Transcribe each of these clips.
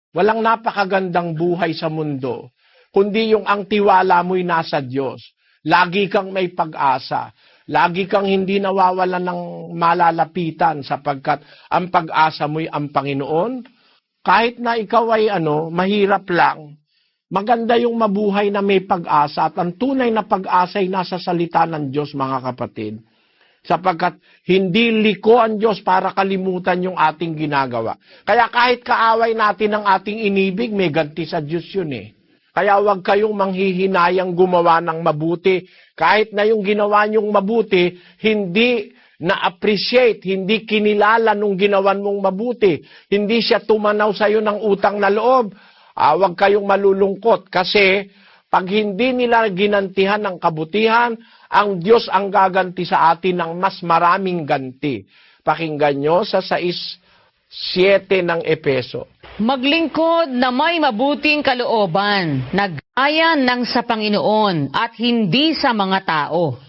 Walang napakagandang buhay sa mundo, kundi yung ang tiwala mo'y nasa Diyos. Lagi kang may pag-asa. Lagi kang hindi nawawalan ng malalapitan sapagkat ang pag-asa mo'y ang Panginoon. Kahit na ikaw ay mahirap lang, maganda yung mabuhay na may pag-asa at ang tunay na pag-asa ay nasa salita ng Diyos, mga kapatid. Sapagkat hindi liko ang Diyos para kalimutan yung ating ginagawa. Kaya kahit kaaway natin ang ating inibig, may ganti sa Diyos yun eh. Kaya huwag kayong manghihinayang gumawa ng mabuti. Kahit na yung ginawa niyong mabuti, hindi na-appreciate, hindi kinilala nung ginawan mong mabuti. Hindi siya tumanaw sa iyo ng utang na loob. Huwag kayong malulungkot kasi pag hindi nila ginantihan ng kabutihan, ang Diyos ang gaganti sa atin ng mas maraming ganti. Pakinggan nyo sa 6:7 ng Efeso. Maglingkod na may mabuting kalooban, nagaya ng sa Panginoon at hindi sa mga tao.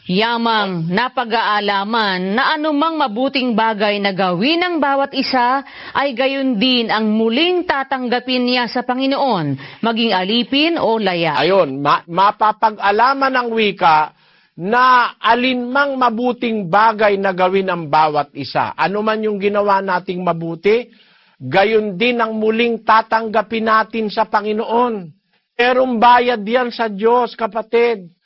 Yamang napag-aalaman na anumang mabuting bagay na gawin ng bawat isa ay gayon din ang muling tatanggapin niya sa Panginoon, maging alipin o laya. Ayon, mapapag-alaman ng wika na alinmang mabuting bagay na gawin ng bawat isa. Ano man yung ginawa nating mabuti, gayon din ang muling tatanggapin natin sa Panginoon. Merong bayad yan sa Diyos, kapatid.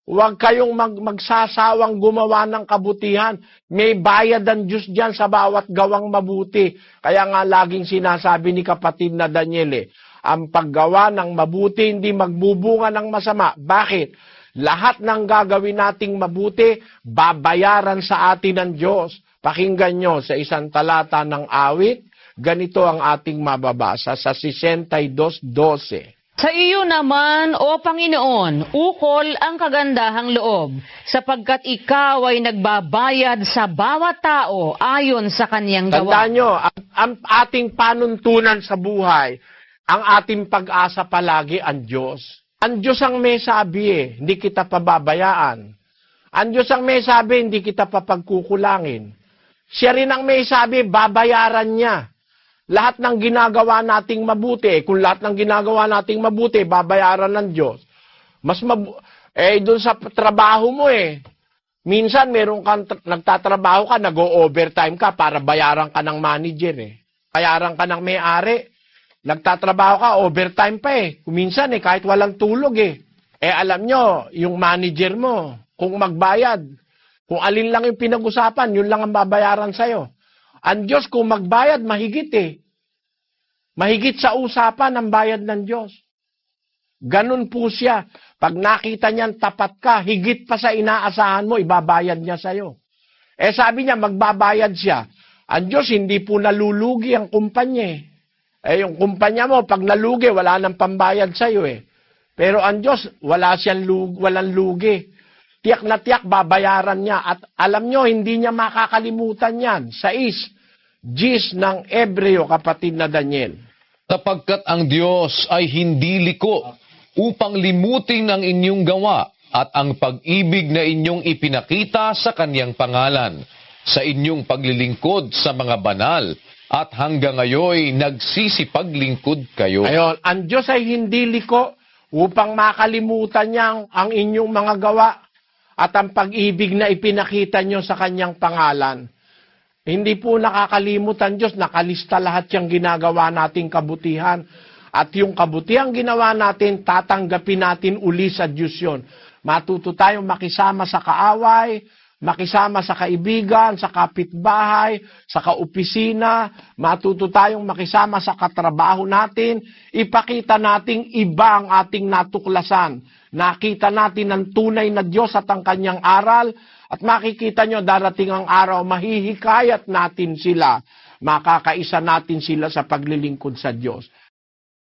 Huwag kayong magsasawang gumawa ng kabutihan. May bayad ang Diyos dyan sa bawat gawang mabuti. Kaya nga laging sinasabi ni kapatid na Daniel, ang paggawa ng mabuti hindi magbubunga ng masama. Bakit? Lahat ng gagawin nating mabuti, babayaran sa atin ng Diyos. Pakinggan nyo sa isang talata ng awit, ganito ang ating mababasa sa 62:12. Sa iyo naman, O Panginoon, ukol ang kagandahang loob, sapagkat ikaw ay nagbabayad sa bawat tao ayon sa kaniyang gawa. Tandaan nyo, ang ating panuntunan sa buhay, ang ating pag-asa palagi ang Diyos. Ang Diyos ang may sabi hindi kita pababayaan. Ang Diyos ang may sabi, hindi kita papagkukulangin. Siya rin ang may sabi, babayaran niya. Lahat ng ginagawa nating mabuti, kung lahat ng ginagawa nating mabuti, babayaran ng Diyos. Doon sa trabaho mo minsan meron kang nagtatrabaho ka, nag-o-overtime ka para bayaran ka ng manager Bayaran ka ng may-ari. Nagtatrabaho ka, overtime pa Minsan kahit walang tulog alam nyo, yung manager mo, kung magbayad, kung alin lang yung pinag-usapan, yun lang ang babayaran sa'yo. Ang Diyos kung magbayad, mahigit Mahigit sa usapan ang bayad ng Diyos. Ganun po siya. Pag nakita niyan tapat ka, higit pa sa inaasahan mo, ibabayad niya sa'yo. Sabi niya, magbabayad siya. Ang Diyos, hindi po nalulugi ang kumpanya yung kumpanya mo, pag nalugi, wala nang pambayad sa'yo Pero ang Diyos, walang lugi. Tiyak na tiyak, babayaran niya. At alam nyo, hindi niya makakalimutan yan. 6 Gis ng Ebreo, kapatid na Daniel. Sapagkat ang Diyos ay hindi liko upang limutin ang inyong gawa at ang pag-ibig na inyong ipinakita sa kaniyang pangalan, sa inyong paglilingkod sa mga banal, at hanggang ngayon nagsisipaglingkod kayo. Ayon, ang Diyos ay hindi liko upang makalimutan niya ang inyong mga gawa at ang pag-ibig na ipinakita niyo sa kanyang pangalan. Hindi po nakakalimutan Diyos, nakalista lahat yung ginagawa nating kabutihan. At yung kabutihan ginawa natin, tatanggapin natin uli sa Diyos yun. Matuto tayong makisama sa kaaway, makisama sa kaibigan, sa kapitbahay, sa kaopisina, matuto tayong makisama sa katrabaho natin, ipakita nating iba ang ating natuklasan. Nakita natin ang tunay na Diyos at ang kanyang aral, at makikita nyo darating ang araw, mahihikayat natin sila, makakaisa natin sila sa paglilingkod sa Diyos.